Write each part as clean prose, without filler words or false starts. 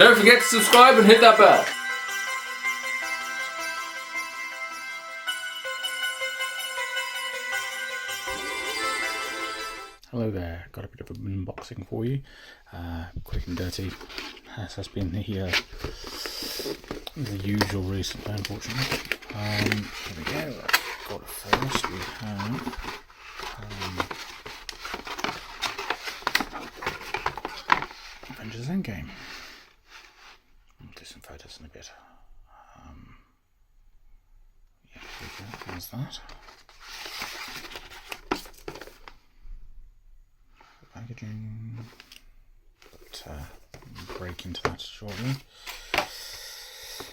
Don't forget to subscribe and hit that bell. Hello there, got a bit of an unboxing for you, quick and dirty, as has been the usual recently, unfortunately. Here we go. Got it first. We have Avengers Endgame. I'll do some photos in a bit. Yeah, here we go. There's that. Packaging, but we'll break into that shortly.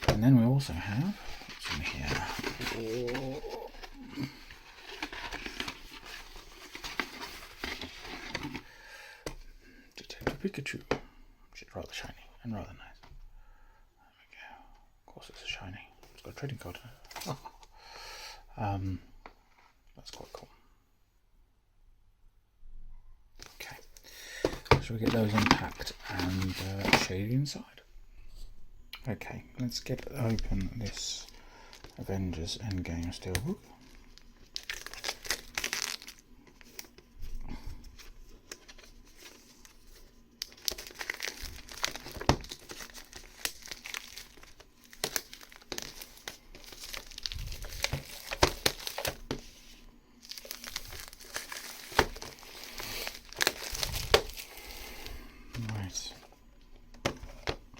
And then we also have what's in here. Detective Pikachu, which is rather shiny and rather nice. There we go. Of course, it's a shiny. It's got a trading card in it. That's quite cool. Shall we get those unpacked and show you inside? Okay, let's get open this Avengers Endgame Steelbook.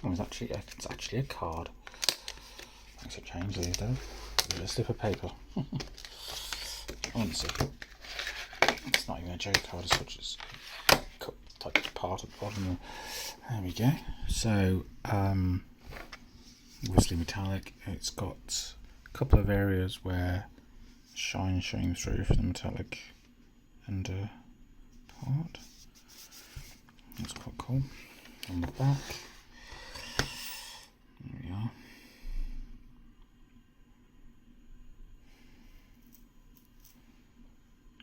Oh, it's actually a card. Makes a change these days. There's a slip of paper. Honestly, it's not even a J card as such as cut type part at the bottom. There we go. So, obviously metallic. It's got a couple of areas where shine showing through for the metallic under part. That's quite cool. On the back. There we are.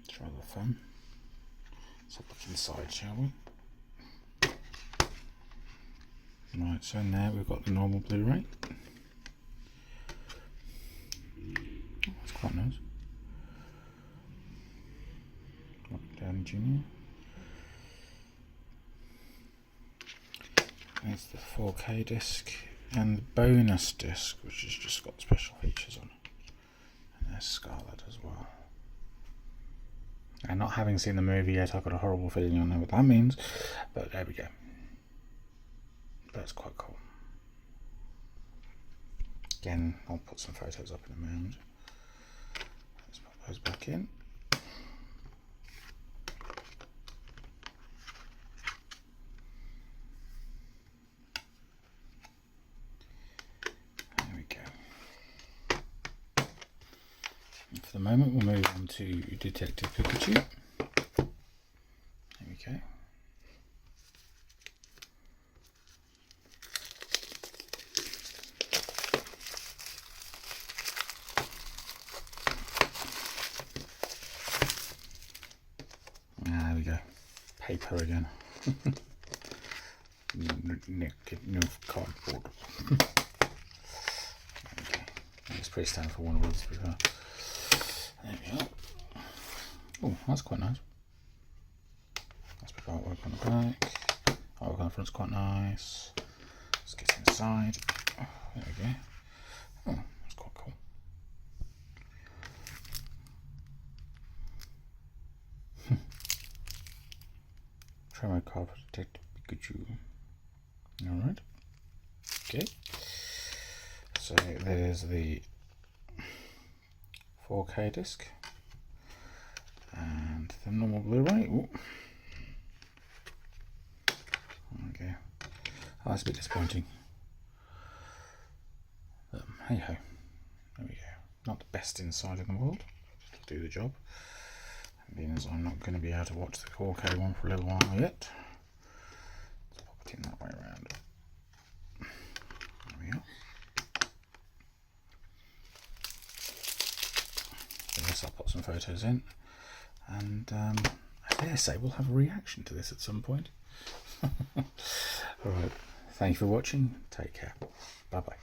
It's rather fun. Let's have a look inside, shall we? Right, so in there we've got the normal Blu-ray. Oh, that's quite nice. Robert Downey Jr. There's the 4K disc. And the bonus disc, which has just got special features on it. And there's Scarlet as well. And not having seen the movie yet, I've got a horrible feeling I know what that means. But there we go. That's quite cool. Again, I'll put some photos up in a moment. Let's put those back in. For the moment, we'll move on to Detective Pikachu. There we go. There we go. Paper again. New cardboard. Okay. It's pretty standard for one of those. There we are. Oh, that's quite nice. That's a bit of artwork on the back. Artwork on the front's quite nice. Let's get inside. Oh, there we go. Oh, that's quite cool. Tremor card for Detective Pikachu. Alright. Okay. So there's the 4K disc and the normal Blu-ray. Okay, oh, that's a bit disappointing. Hey ho, there we go. Not the best inside in the world to do the job. Being as I'm not going to be able to watch the 4K one for a little while yet. Let's pop it in that way around. There we are. Yes, I'll put some photos in, and I dare say we'll have a reaction to this at some point. Alright, thank you for watching. Take care. Bye bye.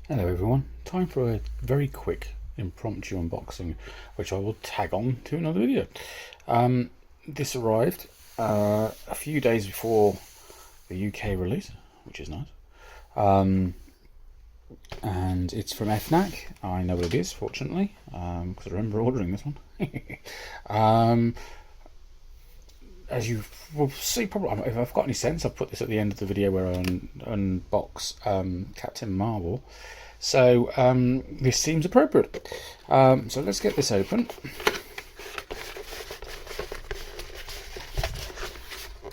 Hello everyone, time for a very quick impromptu unboxing which I will tag on to another video. This arrived a few days before the UK release, which is nice, and it's from FNAC. I know what it is, fortunately, because I remember ordering this one. As you will see, probably, if I've got any sense, I've put this at the end of the video where I unbox Captain Marvel. So this seems appropriate. So let's get this open.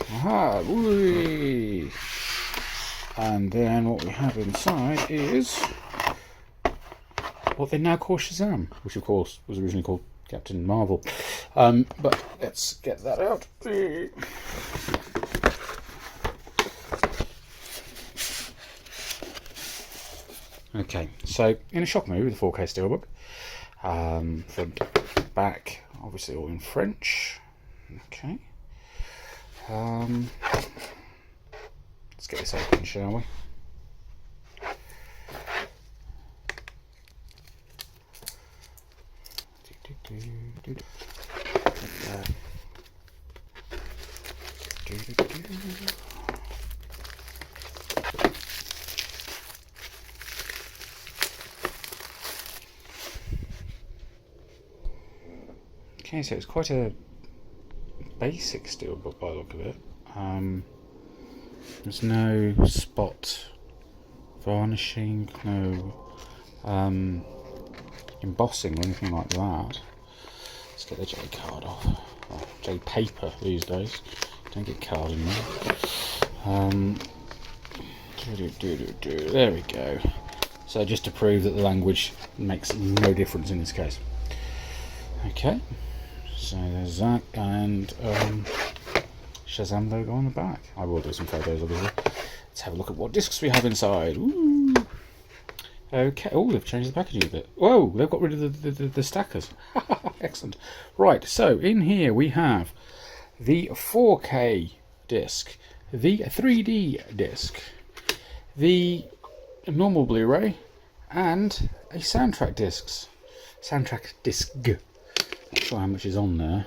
Aha, whee. And then what we have inside is what they now call Shazam, which of course was originally called Captain Marvel. But let's get that out. Okay, so in a shock movie with a 4K steelbook, front, back, obviously all in French. Okay, let's get this open, shall we? Okay, so it's quite a basic steelbook by the look of it. There's no spot varnishing, no embossing or anything like that. Let's get the J card off. Oh, J paper these days. Don't get card in there. There we go. So just to prove that the language makes no difference in this case. Okay. So there's that, and Shazam logo on the back. I will do some photos obviously. Let's have a look at what discs we have inside. Ooh. Okay, oh, they've changed the packaging a bit. Whoa, they've got rid of the stackers. Excellent. Right, so in here we have the 4K disc, the 3D disc, the normal Blu-ray, and a soundtrack disc. Not sure how much is on there.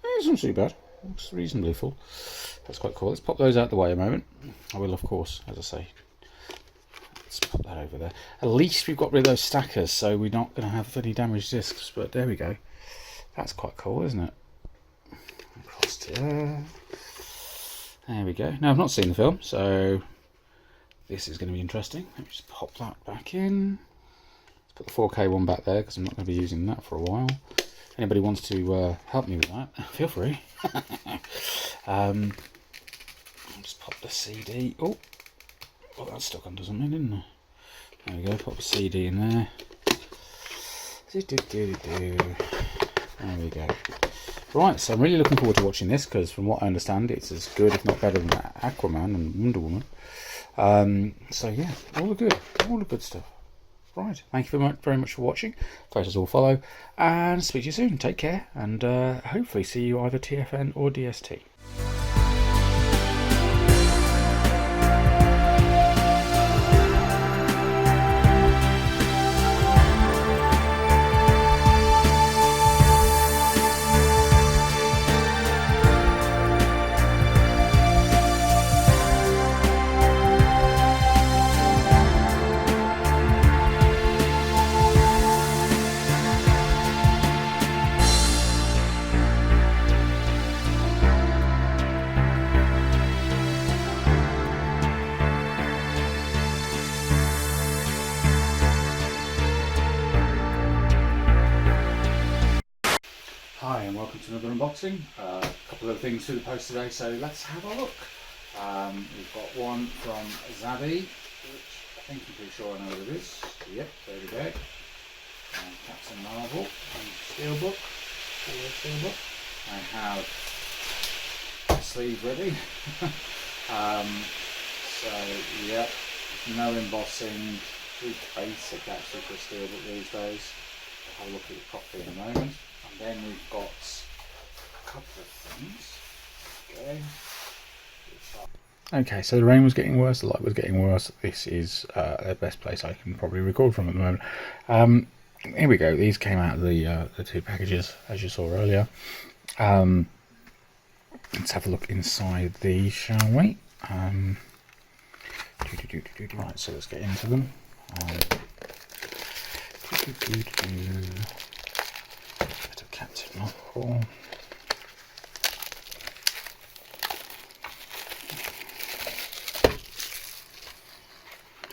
It's not too bad. Looks reasonably full. That's quite cool. Let's pop those out the way a moment. I will, of course, as I say. Let's pop that over there. At least we've got rid of those stackers, so we're not going to have any damaged discs. But there we go. That's quite cool, isn't it? Across to there. There we go. Now, I've not seen the film, so this is going to be interesting. Let me just pop that back in. Put the 4K one back there because I'm not going to be using that for a while. If anybody wants to help me with that, feel free. I'll just pop the CD. Oh, well, that stuck under something, didn't it? There we go, pop the CD in there. There we go. Right, so I'm really looking forward to watching this because from what I understand it's as good, if not better, than Aquaman and Wonder Woman. So yeah, all the good stuff. Right, thank you very much for watching. Photos will follow, and speak to you soon. Take care, and hopefully see you either TFN or DST. to another unboxing. A couple of things through the post today, so let's have a look. We've got one from Zabby, which I think I'm pretty sure I know what it is. Yep, there we go. Captain Marvel and Steelbook. Steelbook. I have a sleeve ready. So, yep, no embossing, pretty basic actually for a Steelbook these days. I'll have a look at it properly in a moment. And then we've got a couple of things. Okay, so the rain was getting worse, the light was getting worse. This is the best place I can probably record from at the moment. Here we go. These came out of the two packages, as you saw earlier. Let's have a look inside these, shall we? Right, so let's get into them. Bit of Captain Marvel.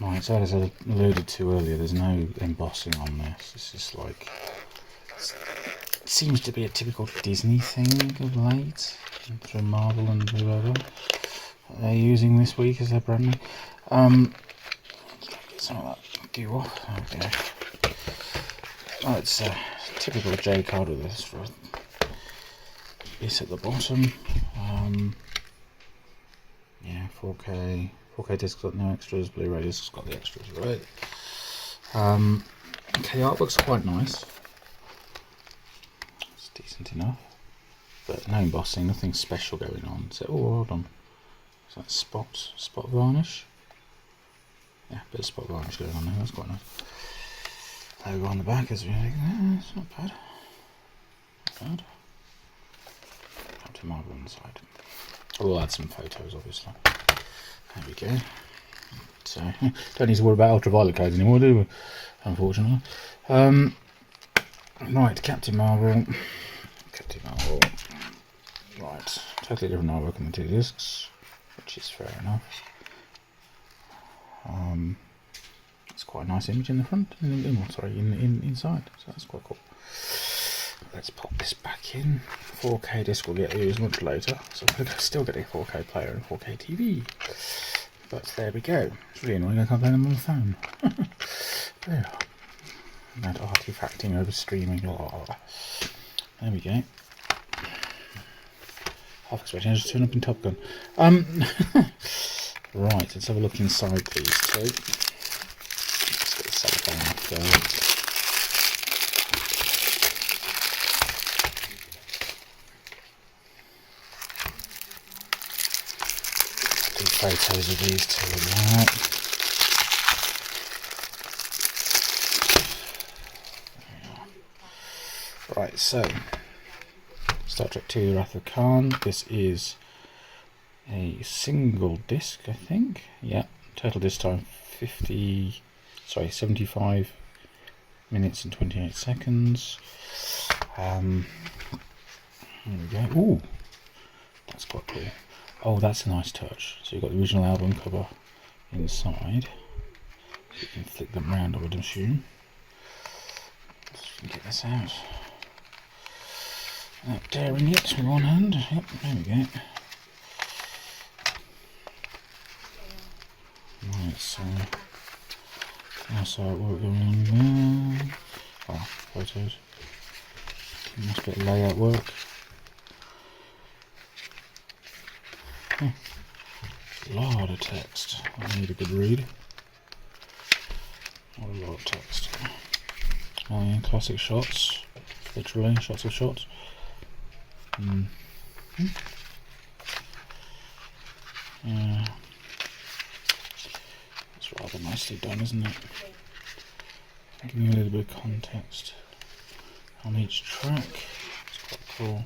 Right, so as I alluded to earlier, there's no embossing on this. This is like, it seems to be a typical Disney thing of late, from Marvel and whoever they're using this week as their brand new. Get some of that goo off. Okay. Oh, it's a typical J card with this for bit at the bottom. Yeah, 4K. 4K disc's got no extras. Blu-ray disc's got the extras, right? Okay, the artwork's quite nice. It's decent enough, but no embossing, nothing special going on. So, oh, hold on. Is that spot varnish? Yeah, a bit of spot varnish going on there. That's quite nice. Logo on the back is really good. It's not bad. Not bad. Captain Marvel on the side. We'll add some photos, obviously. There we go. So, don't need to worry about ultraviolet codes anymore, do we? Unfortunately. Right, Captain Marvel. Captain Marvel. Right, totally different artwork on the two discs, which is fair enough. It's quite a nice image in the front, inside, so that's quite cool. Let's pop this back in. 4K disc will get used much later, so we're still getting a 4K player and 4K TV. But there we go. It's really annoying I can't play them on the phone. There. Mad artifacting over streaming. Oh. There we go. Half expecting I just turn up in Top Gun. Right, let's have a look inside these two. Let's get the cellophane off there. Photos of these two now. Right, so Star Trek II: Wrath of Khan. This is a single disc, I think. Yeah, total disc time 75 minutes and 28 seconds. Here we go. Ooh, that's quite cool. Oh, that's a nice touch. So you've got the original album cover inside. So you can flick them round, I would assume. Let's get this out. Not tearing it with one hand. Yep, there we go. Right, so nice artwork going on there. Oh, photos. Nice bit of layout work. Lot of text. I need a good read. Not a lot of text. Oh yeah, classic shots. Literally, shots of shots. Yeah. That's rather nicely done, isn't it? Giving you a little bit of context on each track. It's quite cool.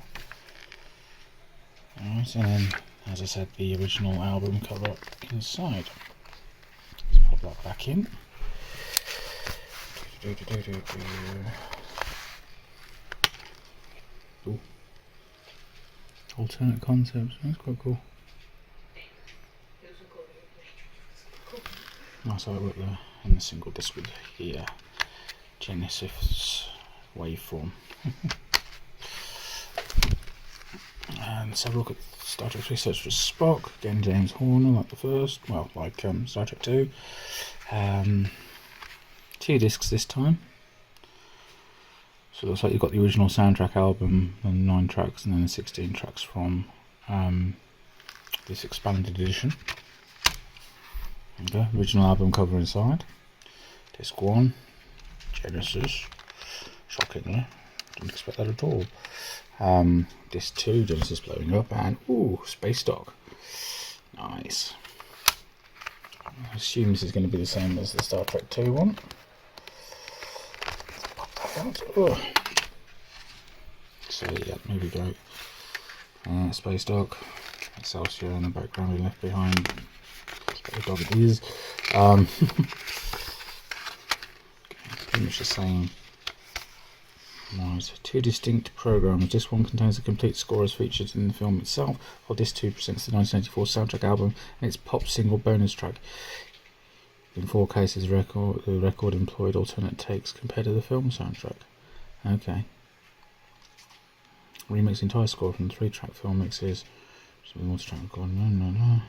Alright, and then, as I said, the original album cover inside. Let's pop that back in. Ooh. Alternate concepts, that's quite cool. Nice artwork there, and the single disc with the Genesis waveform. And let's have a look at Star Trek Research for Spock. Again, James Horner, like the first. Well, like Star Trek 2. 2 discs this time. So it looks like you've got the original soundtrack album, and 9 tracks, and then the 16 tracks from this expanded edition. Okay, original album cover inside. Disc 1, Genesis. Shockingly, didn't expect that at all. Disc 2, Genesis blowing up, and ooh, Space Dock. Nice. I assume this is going to be the same as the Star Trek 2 one. Oh. So yeah, maybe great. Space Dock, Excelsior in the background we left behind. Space Dock it is. Pretty much the same. Right, 2 distinct programs. This one contains a complete score as featured in the film itself, while Disc 2 presents the 1984 soundtrack album and its pop single bonus track. In 4 cases, the record employed alternate takes compared to the film soundtrack. Okay. Remix the entire score from 3-track film mixes. Multi-track recording. No.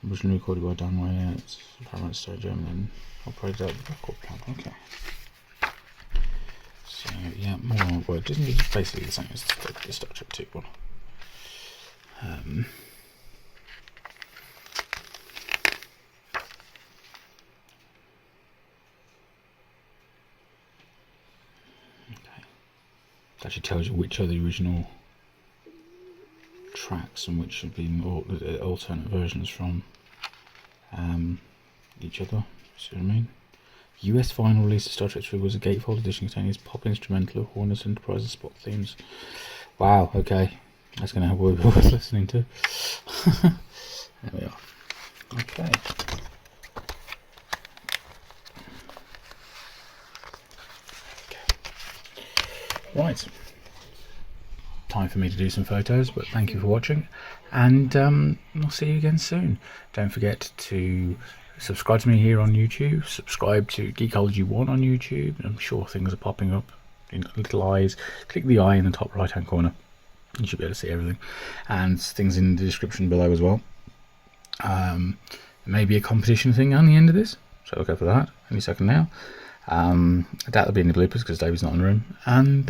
Originally recorded by Dan Wyatt, Paramount Studio German, then operated out the record plant. Okay. So yeah, more word. Disney is basically the same as the Star Trek 2 one. It actually tells you which are the original tracks and which should be more alternate versions from each other. See what I mean? US final release of Star Trek 3 was a gatefold edition containing its pop instrumental of Horner's Enterprise and Spock themes. Wow, okay. That's going to have worth listening to. There we are. Okay. Right, time for me to do some photos, but thank you for watching, and I'll see you again soon. Don't forget to subscribe to me here on YouTube, subscribe to Geekology 1 on YouTube, I'm sure things are popping up in little eyes. Click the eye in the top right hand corner, you should be able to see everything, and things in the description below as well. There may be a competition thing on the end of this, so look out for that any second now. I doubt there'll be any bloopers because David's not in the room, and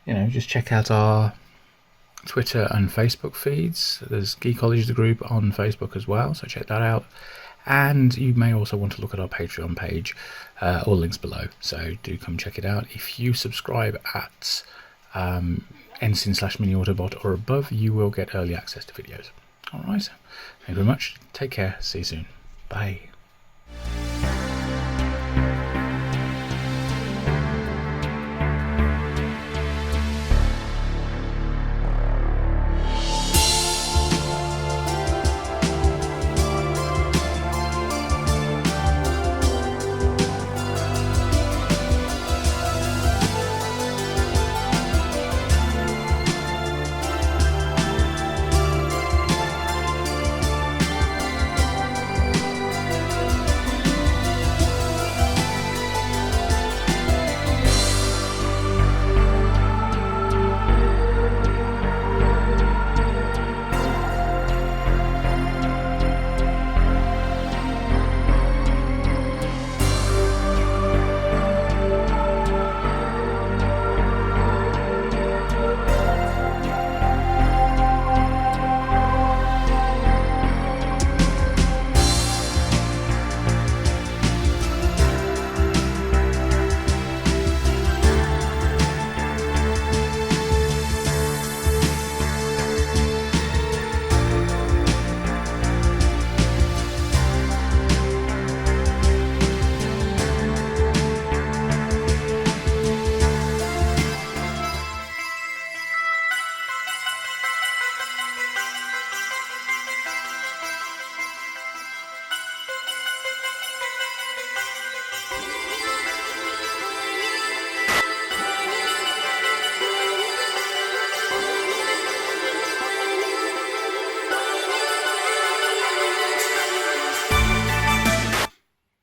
you know, just check out our Twitter and Facebook feeds. There's Geekology the group on Facebook as well, so check that out. And you may also want to look at our Patreon page, all links below, so do come check it out. If you subscribe at ensign/mini-autobot or above, you will get early access to videos. Alright, thank you very much, take care, see you soon, bye.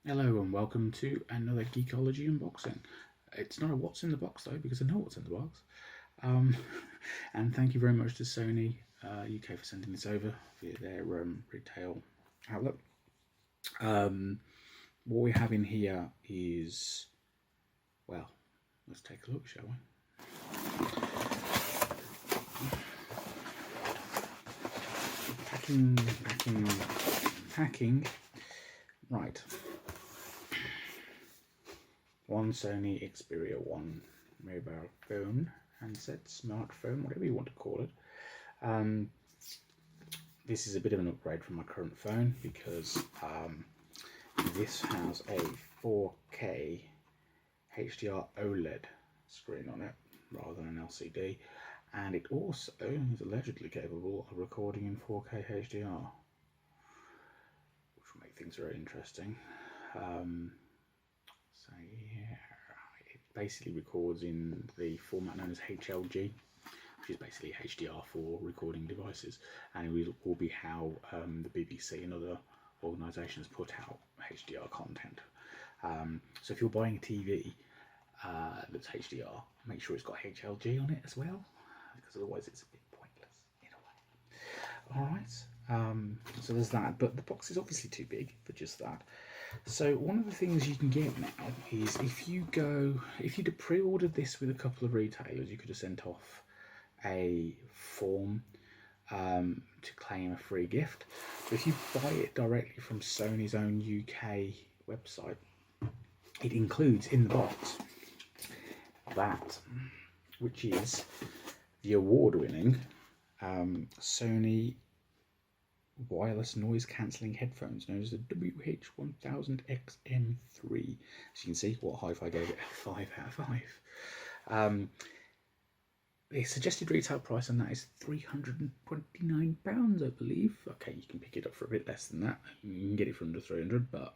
Hello and welcome to another Geekology unboxing. It's not a what's in the box though, because I know what's in the box. And thank you very much to Sony UK for sending this over via their retail outlet. What we have in here is, well, let's take a look, shall we? Packing. Right. One Sony Xperia 1 mobile phone, handset, smartphone, whatever you want to call it. This is a bit of an upgrade from my current phone because this has a 4K HDR OLED screen on it rather than an LCD, and it also is allegedly capable of recording in 4K HDR, which will make things very interesting. So yeah, it basically records in the format known as HLG, which is basically HDR for recording devices, and it will be how the BBC and other organisations put out HDR content. So if you're buying a TV that's HDR, make sure it's got HLG on it as well, because otherwise it's a bit pointless in a way. Alright, so there's that, but the box is obviously too big for just that. So one of the things you can get now is if you'd pre-ordered this with a couple of retailers, you could have sent off a form to claim a free gift. But if you buy it directly from Sony's own UK website, it includes in the box that, which is the award-winning Sony wireless noise cancelling headphones known as the WH-1000XM3. As you can see, what hi-fi gave it a 5 out of 5. The suggested retail price on that is £329, I believe. Okay, you can pick it up for a bit less than that. You can get it for under 300, but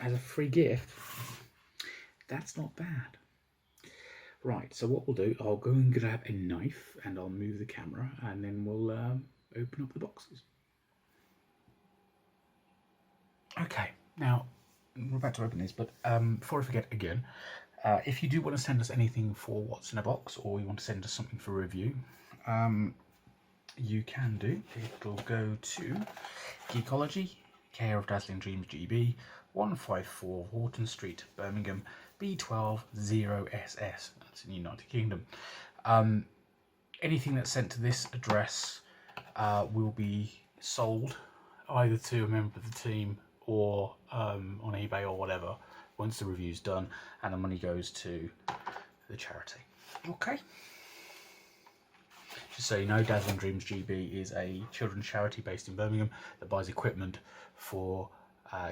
as a free gift, that's not bad. Right, so what we'll do, I'll go and grab a knife and I'll move the camera, and then we'll open up the boxes. Okay, now we're about to open this, but before I forget again, if you do want to send us anything for what's in a box, or you want to send us something for review, you can do. It'll go to Geekology, care of Dazzling Dreams GB, 154 Vaughton Street, Birmingham, B120SS. That's in the United Kingdom. Anything that's sent to this address will be sold either to a member of the team or on eBay or whatever once the review's done, and the money goes to the charity. Okay. Just so you know, Dazzling Dreams GB is a children's charity based in Birmingham that buys equipment for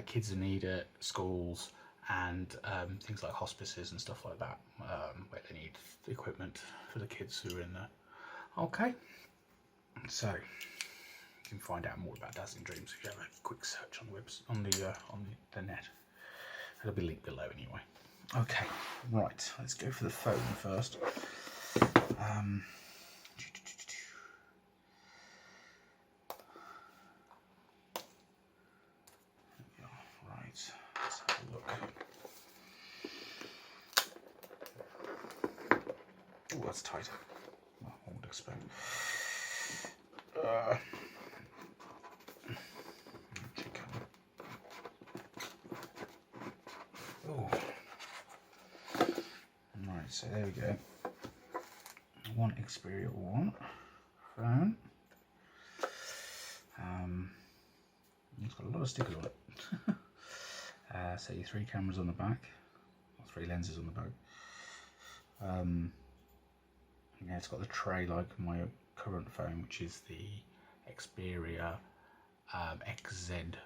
kids in need at schools and things like hospices and stuff like that, where they need equipment for the kids who are in there. Okay, so you can find out more about Dazzling Dreams if you have a quick search on the the net. It'll be linked below anyway. Okay, right, let's go for the phone first. Right, let's have a look. Oh, that's tight. Well, I would expect. Oh. Right, so there we go. One Xperia 1 phone. It's got a lot of stickers on it. So your 3 cameras on the back, or 3 lenses on the back. Yeah, it's got the tray like my current phone, which is the Xperia XZ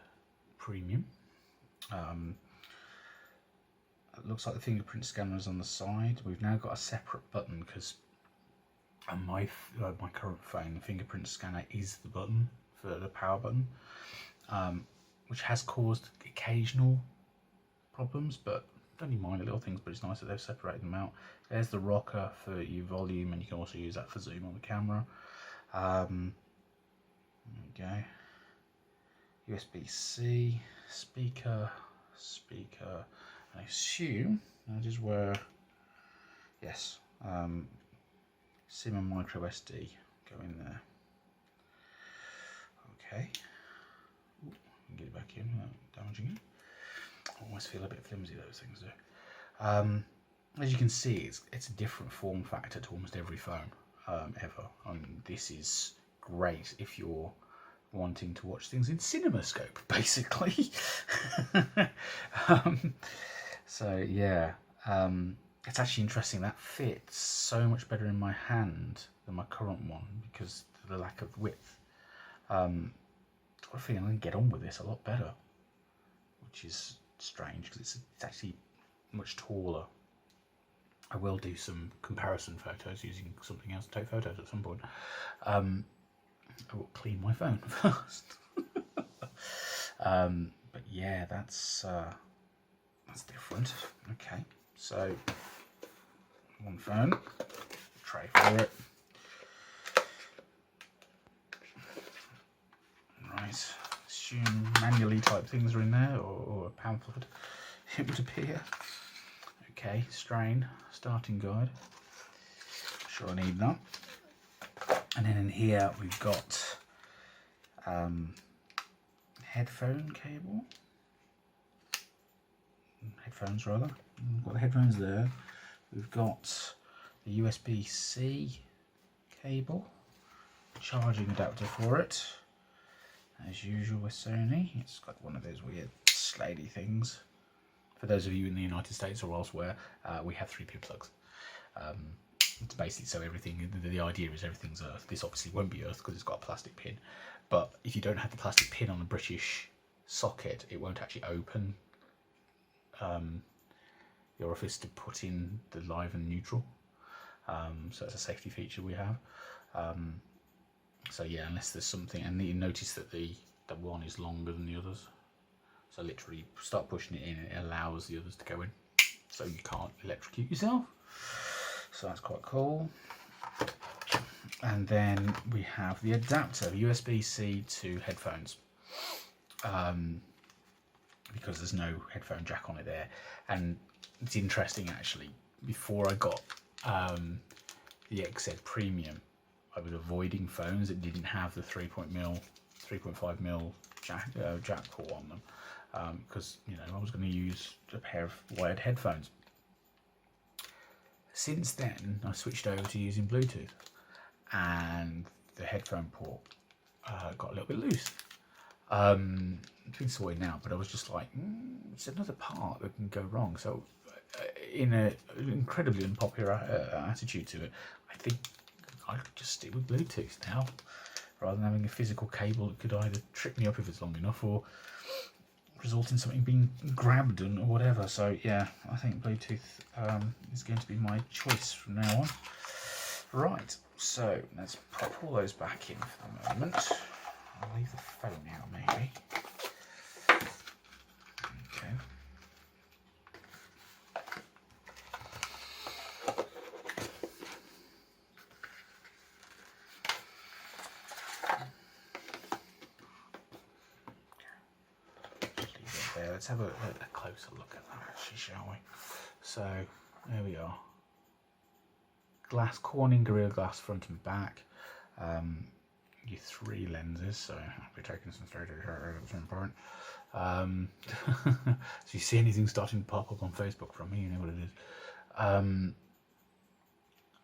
Premium. It looks like the fingerprint scanner is on the side. We've now got a separate button because on my current phone, the fingerprint scanner is the button for the power button, which has caused occasional problems, but only minor little things. But it's nice that they've separated them out. There's the rocker for your volume, and you can also use that for zoom on the camera. There we go. USB-C, speaker. I assume that is where, yes, SIM and micro SD go in there. Okay. Ooh, get it back in without damaging it. I always feel a bit flimsy, those things do. As you can see, it's a different form factor to almost every phone ever. This is great if you're wanting to watch things in CinemaScope, basically. So yeah, it's actually interesting. That fits so much better in my hand than my current one because of the lack of width. I've got a feeling I can get on with this a lot better, which is strange because it's actually much taller. I will do some comparison photos using something else to take photos at some point. I will clean my phone first. But yeah, that's different. Okay, so one phone, tray for it. Right, assume manually type things are in there, or a pamphlet, it would appear. Okay, strain, starting guide. Sure I need that. And then in here we've got headphone cable. Headphones rather. We've got the headphones there. We've got the USB-C cable, charging adapter for it. As usual with Sony, it's got one of those weird slidey things. For those of you in the United States or elsewhere, we have 3-pin plugs. It's basically so everything, the idea is everything's Earth. This obviously won't be Earth because it's got a plastic pin. But if you don't have the plastic pin on a British socket, it won't actually open the orifice to put in the live and neutral. So it's a safety feature we have. So yeah, unless there's something, and you notice that the one is longer than the others. So literally start pushing it in and it allows the others to go in. So you can't electrocute yourself. So that's quite cool. And then we have the adapter, USB-C to headphones. Because there's no headphone jack on it there. And it's interesting actually, before I got the XZ Premium, I was avoiding phones that didn't have the 3.5mm jack port on them. Because I was going to use a pair of wired headphones. Since then, I switched over to using Bluetooth, and the headphone port got a little bit loose. It's been sorted now, but I was just like, it's another part that can go wrong. So, in an incredibly unpopular attitude to it, I think I could just stick with Bluetooth now, rather than having a physical cable that could either trip me up if it's long enough, or result in something being grabbed or whatever. So yeah, I think Bluetooth is going to be my choice from now on. Right, so let's pop all those back in for the moment. I'll leave the phone out maybe. Okay. Let's have a closer look at that actually, shall we? So there we are. Glass, Corning Gorilla Glass front and back. Your 3 lenses, so I'll be taking some straight at some point. So you see anything starting to pop up on Facebook from me, you know what it is.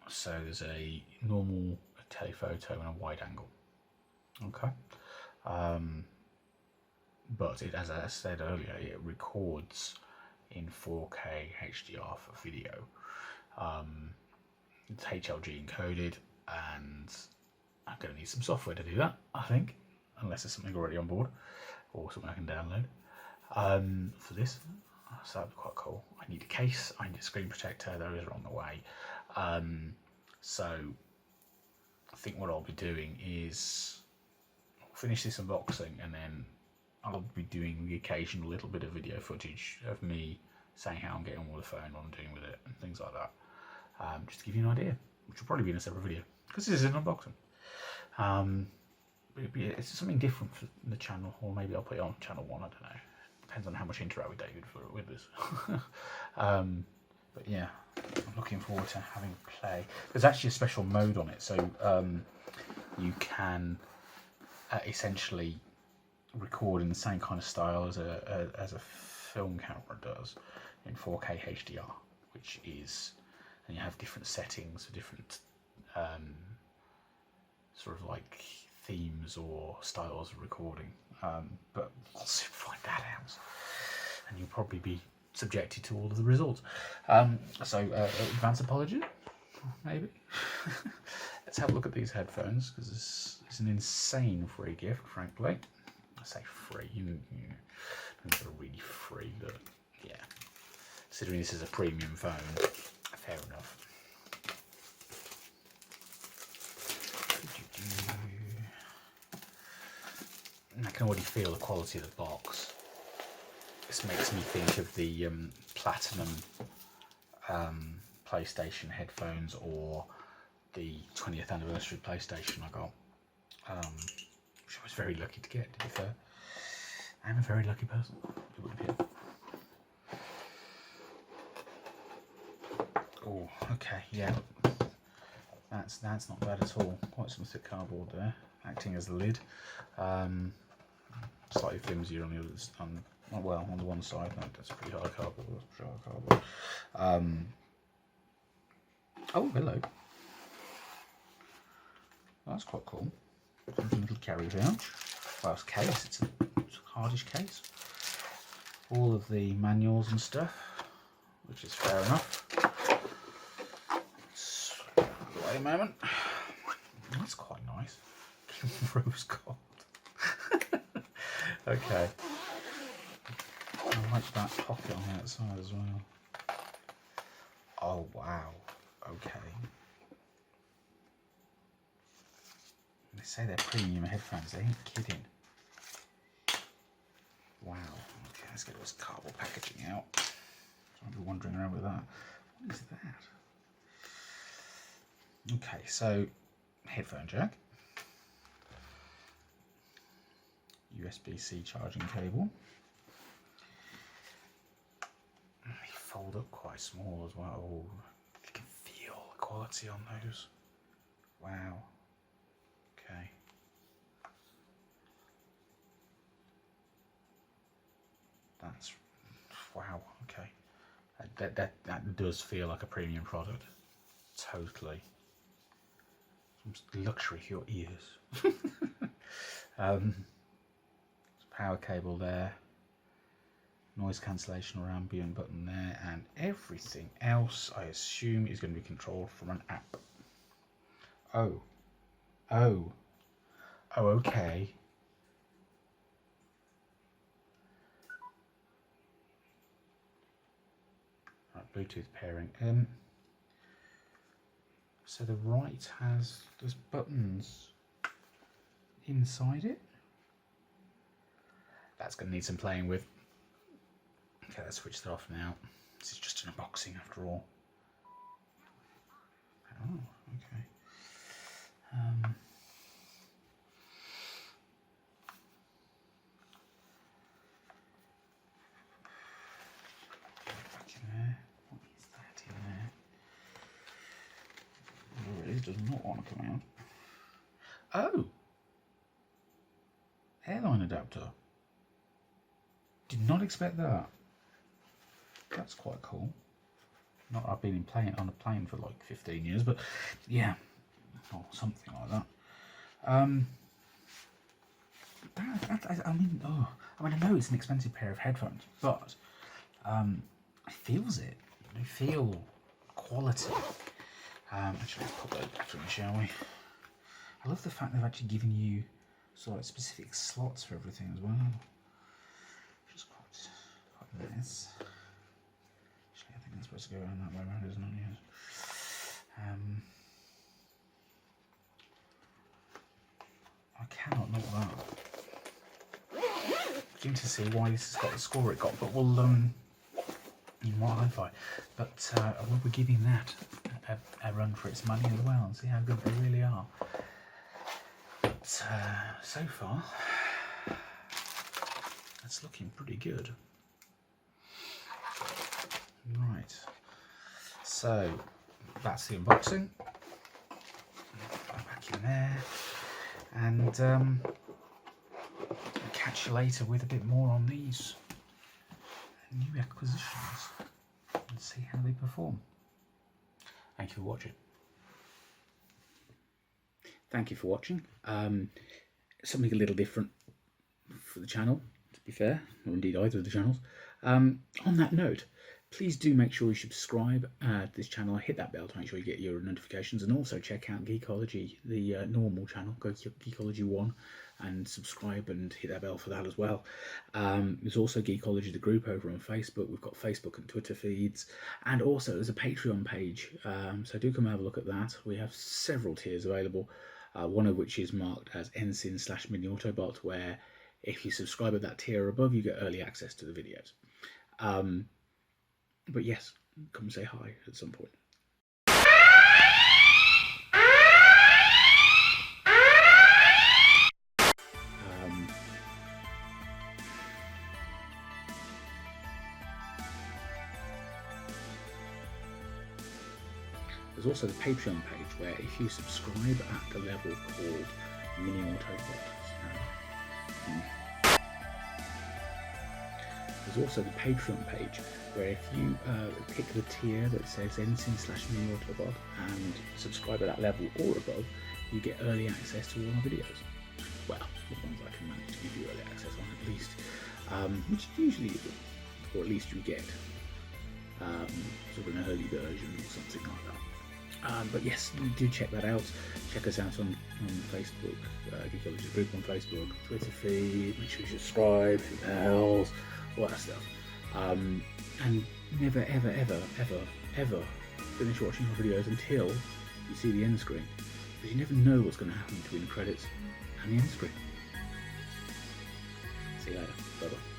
So there's a normal telephoto and a wide angle. Okay. But it, as I said earlier, it records in 4K HDR for video. It's HLG encoded, and I'm going to need some software to do that, I think, unless there's something already on board or something I can download for this. So that'd be quite cool. I need a case, I need a screen protector, those are on the way. So I think what I'll be doing is finish this unboxing, and then I'll be doing the occasional little bit of video footage of me saying how I'm getting on with the phone, what I'm doing with it, and things like that. Just to give you an idea, which will probably be in a separate video, because this is an unboxing. It's something different for the channel, or maybe I'll put it on channel 1, I don't know. Depends on how much interact with David with this. But yeah, I'm looking forward to having a play. There's actually a special mode on it, so you can essentially record in the same kind of style as a film camera does in 4K HDR, which is, and you have different settings for different sort of like themes or styles of recording. But I'll soon find that out, and you'll probably be subjected to all of the results. So advance apology, maybe. Let's have a look at these headphones, because this is an insane free gift, frankly. I say free, they're really free, but yeah. Considering this is a premium phone, fair enough. I can already feel the quality of the box. This makes me think of the Platinum PlayStation headphones, or the 20th anniversary PlayStation I got, which I was very lucky to get, to be fair. I'm a very lucky person, it would appear. Oh, okay, yeah. That's not bad at all. Quite some thick cardboard there, acting as the lid. Slightly flimsier on the other, well, on the one side. That's pretty hard cardboard. Oh, hello. That's quite cool. A little carry pouch. Well, it's case. It's a hardish case. All of the manuals and stuff, which is fair enough. Let's wait a moment. That's quite nice. Rose gold. Okay. I like that pocket on the outside as well. Oh wow. Okay. They say they're premium headphones, they ain't kidding. Wow. Okay, let's get this cardboard packaging out. I'll be wandering around with that. What is that? Okay, so headphone jack. USB-C charging cable. They fold up quite small as well. Oh, you can feel the quality on those. Wow. Okay. That's, wow, okay. That does feel like a premium product. Totally. Some luxury for your ears. Power cable there. Noise cancellation or ambient button there, and everything else I assume is going to be controlled from an app. Oh, okay. Right, Bluetooth pairing. So the right there's buttons inside it. That's going to need some playing with. Okay, let's switch that off now. This is just an unboxing after all. Oh, okay. Back in there. What is that in there? Oh, it does not want to come out. Oh! Airline adapter. Did not expect that. That's quite cool. Not that I've been on a plane for like 15 years, but yeah, or something like that. I mean, I know it's an expensive pair of headphones, but it feels it. They feel quality. Actually, let's put those back in, shall we? I love the fact they've actually given you sort of specific slots for everything as well. Which is quite nice. Actually, I think that's supposed to go around that way around, isn't it? Yes. I cannot knock that. Keen to see why this has got the score it got, but we'll in what hi-fi. But I will be giving that a run for its money as well, and see how good they really are. But so far, it's looking pretty good. Right. So that's the unboxing. Back in there, and I'll catch you later with a bit more on these new acquisitions and see how they perform. Thank you for watching. Thank you for watching. Something a little different for the channel, to be fair, or indeed either of the channels. On that note, please do make sure you subscribe to this channel, hit that bell to make sure you get your notifications, and also check out Geekology, the normal channel. Go to Geekology 1 and subscribe and hit that bell for that as well. There's also Geekology, the group over on Facebook. We've got Facebook and Twitter feeds, and also there's a Patreon page, so do come and have a look at that. We have several tiers available, one of which is marked as ensign/mini-autobot, where if you subscribe at that tier or above, you get early access to the videos. But yes, come say hi at some point. There's also the Patreon page, where if you subscribe at the level called mini-autobot, there's also the Patreon page, where if you pick the tier that says ensign/mini-autobot and subscribe at that level or above, you get early access to all our videos. Well, the ones I can manage to give you early access on, at least, which usually you do, or at least you get sort of an early version or something like that. But yes, do check that out. Check us out on Facebook, Geekology group on Facebook, Twitter feed, make sure you subscribe, bells, all that stuff. And never ever ever ever ever finish watching our videos until you see the end screen, because you never know what's going to happen between the credits and the end screen. See you later. Bye bye.